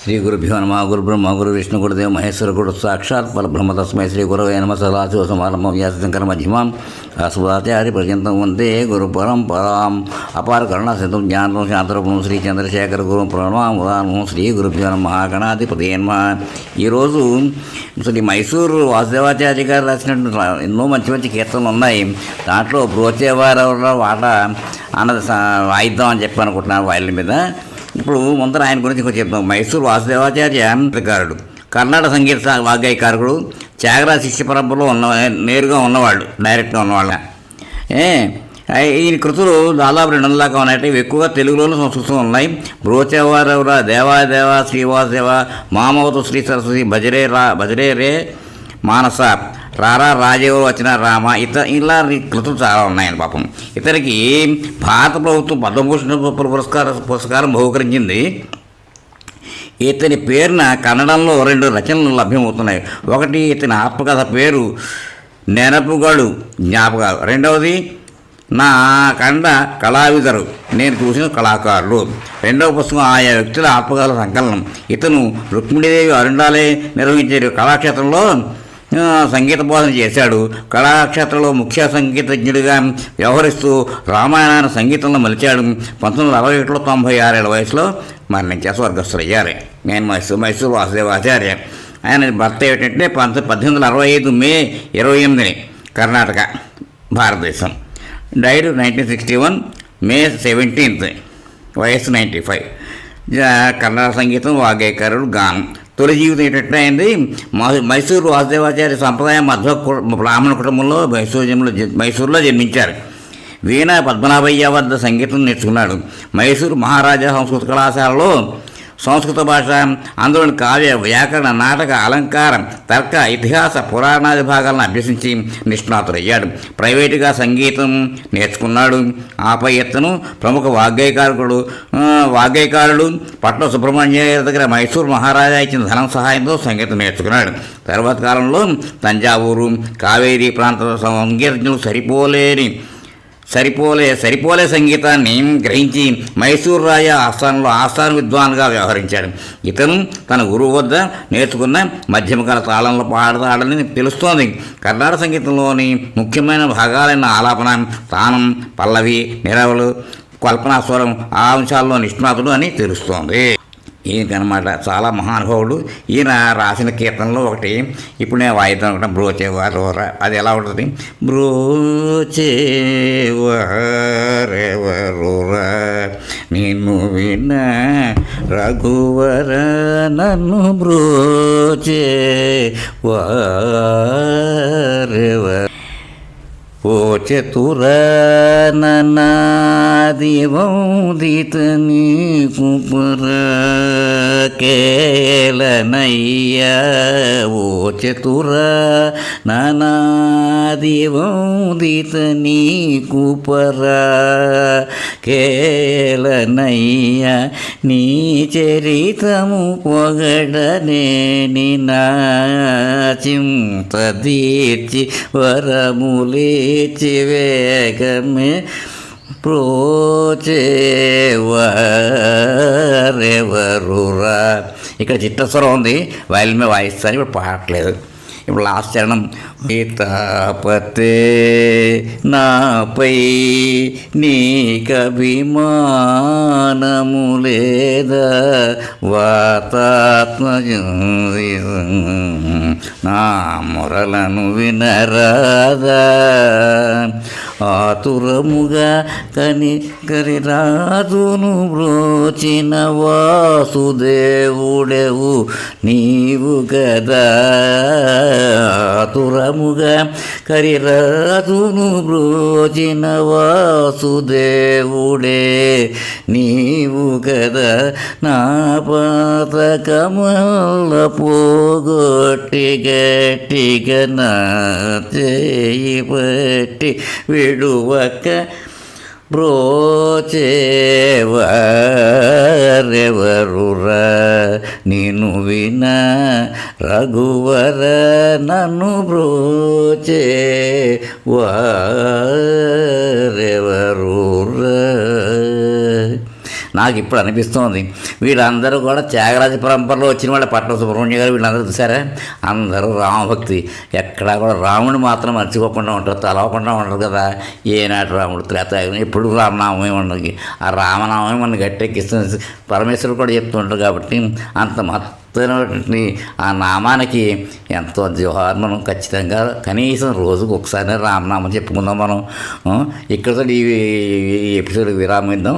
శ్రీ గురుభ్యో నమ. గురు బ్రహ్మ గురు విష్ణు గురుదేవ మహేశ్వర గురు సాక్షాత్ పరబ్రహ్మ తస్మై శ్రీ గురవే నమ. సదాశివ సమారంభం వ్యాసశంకర మధ్యమాం అస్మదాచార్య పర్యంతం వందే గురు పరంపరాం. అపార కరుణా సిద్ధం జ్ఞానం శాంతరూపం శ్రీ చంద్రశేఖర గురు ప్రణామం. శ్రీ గురుభ్యో నమ. గణాధిపతి నమ. ఈరోజు శ్రీ మైసూరు వాసుదేవాచార్య గారు రాసినటువంటి ఎన్నో మంచి మంచి కీర్తనలు ఉన్నాయి. దాంట్లో బ్రోచేవారెవరో వాట అన్నది వాయిద్దాం అని చెప్పి అనుకుంటున్నాను వాయిల మీద. ఇప్పుడు ముందర ఆయన గురించి కొంచెం చెప్తాం. మైసూరు వాసుదేవాచార్య గారుడు, కర్ణాటక సంగీత వాగ్గేయకారకుడు, త్యాగరాజ శిష్య పరంపరలో నేరుగా ఉన్నవాళ్ళు, డైరెక్ట్గా ఉన్నవాళ్ళు. ఈయన కృతులు దాదాపు 200 దాకా ఉన్నాయి. ఇవి ఎక్కువగా తెలుగులోనూ సంస్కృతంలో ఉన్నాయి. బ్రోచేవారెవరా, దేవాదేవ, శ్రీవాసుదేవ, మామవతు శ్రీ సరస్వతి, భజరే రే మానస, రారా రాజేవరు వచ్చిన రామ, ఇలా కృతులు చాలా ఉన్నాయని. పాపం ఇతనికి భారత ప్రభుత్వం పద్మభూషణ పురస్కారం బహుకరించింది. ఇతని పేరున కన్నడంలో 2 రచనలు లభ్యమవుతున్నాయి. ఒకటి ఇతని ఆత్మకథ పేరు నెనపుగడు జ్ఞాపకాలు, రెండవది నా కండ కళావిదరు, నేను చూసిన కళాకారులు. రెండవ పుస్తకం ఆయా వ్యక్తుల ఆత్మకథల సంకలనం. ఇతను రుక్మిణీదేవి అరుండాలే నిర్వహించే కళాక్షేత్రంలో సంగీత బోధన చేశాడు. కళాక్షేత్రంలో ముఖ్య సంగీతజ్ఞుడిగా వ్యవహరిస్తూ రామాయణాన్ని సంగీతంలో మలిచాడు. 1961లో 96 ఏళ్ల వయసులో మరణించారు, స్వర్గస్థులయ్యారు. నేను మైసూరు వాసుదేవాచార్య. ఆయన భర్త ఏమిటంటే 1865 మే 28 కర్ణాటక, భారతదేశం. డైడ్ 1961 మే 17, వయస్సు 95. కన్నడ సంగీతం, వాగ్గేయకారుడు, గానం. తొలి జీవితం ఏంటంటే అయింది మైసూరు వాసుదేవాచార్య సంప్రదాయం మధ్య బ్రాహ్మణ కుటుంబంలో మైసూరులో జన్మించారు. వీణ పద్మనాభయ్య వద్ద సంగీతం నేర్చుకున్నాడు. మైసూరు మహారాజా సంస్కృత కళాశాలలో సంస్కృత భాష, అందులోని కావ్య, వ్యాకరణ, నాటక, అలంకారం, తర్క, ఇతిహాస, పురాణాది భాగాలను అభ్యసించి నిష్ణాతుడయ్యాడు. ప్రైవేటుగా సంగీతం నేర్చుకున్నాడు. ఆపై ఇతను ప్రముఖ వాగ్గేయకారుడు పట్ల సుబ్రహ్మణ్య దగ్గర మైసూరు మహారాజా ఇచ్చిన ధనం సహాయంతో సంగీతం నేర్చుకున్నాడు. తర్వాత కాలంలో తంజావూరు, కావేరీ ప్రాంత సంగీతజ్ఞులు సరిపోలే సంగీతాన్ని గ్రహించి మైసూరు రాజా ఆస్థాన విద్వాన్గా వ్యవహరించాడు. ఇతను తన గురువు వద్ద నేర్చుకున్న మధ్యమకాల తాళంలో పాడతాడని తెలుస్తోంది. కర్ణాటక సంగీతంలోని ముఖ్యమైన భాగాలైన ఆలాపన, తానం, పల్లవి, నిరవలు, కల్పనాస్వరం ఆ అంశాల్లో నిష్ణాతుడు అని తెలుస్తోంది. ఈయనకనమాట చాలా మహానుభావుడు. ఈయన రాసిన కీర్తనలో ఒకటి ఇప్పుడు నేను వాయిద్దాం అనుకుంటా, బ్రోచేవారెవరా. అది ఎలా ఉంటుంది? బ్రోచేవారెవరురా నిన్ను విన రఘువర నన్ను బ్రోచేవారెవర ఓ చతుర ననాదివౌదిత నీకు కేలనయ్యా. ఓ చతుర ననాదివౌదిత నీకు కేలనయ్యా. నీ చరితము పొగడనేని నా చింత దీర్చి వరములేచి వేగమే బ్రోచేవారెవరురా. ఇక్కడ చిత్తస్వరం ఉంది, వైల్ మీద వాయిస్తాను, ఇప్పుడు పాడట్లేదు. ఇప్పుడు లాస్ట్ చరణం. సీతాపతే నాపై నీకభిమానము లేదా వాతాత్మజ నా మొరలను వినరాదా. ఆతురముగా కరిరాజును బ్రోచిన వాసుదేవుడెవు నీవు గదా. ఆతురముగా కరిరాజును బ్రోచిన వాసుదేవుడే నీవు గదా. నా పాతకమల్ల పోగొట్టి గట్టిగా నా చేయి పట్టి విడువక బ్రోచేవారెవరురా నిన్ను విన రఘువర నన్ను బ్రోచేవారెవరురా. నాకు ఇప్పుడు అనిపిస్తోంది. వీళ్ళందరూ కూడా త్యాగరాజ పరంపరలో వచ్చిన వాళ్ళ పట్ల సుబ్రహ్మణ్య గారు వీళ్ళందరూ చూసారా, అందరూ రామభక్తి. ఎక్కడా కూడా రాముడిని మాత్రం మర్చిపోకుండా ఉంటారు, తలవకుండా ఉంటారు కదా. ఏనాటి రాముడు త్రేతాయుగం, ఎప్పుడు రామనామమే ఉండదు. ఆ రామనామమే మనం గట్టెక్కిస్తుంది పరమేశ్వరుడు కూడా చెప్తుంటారు. కాబట్టి అంత మహత్తరమైనటువంటి ఆ నామానికి ఎంతో జోహార్. మనం ఖచ్చితంగా కనీసం రోజుకు ఒకసారి రామనామం చెప్పుకుందాం మనం. ఇక్కడతో ఈ ఎపిసోడ్ విరామం ఇద్దాం.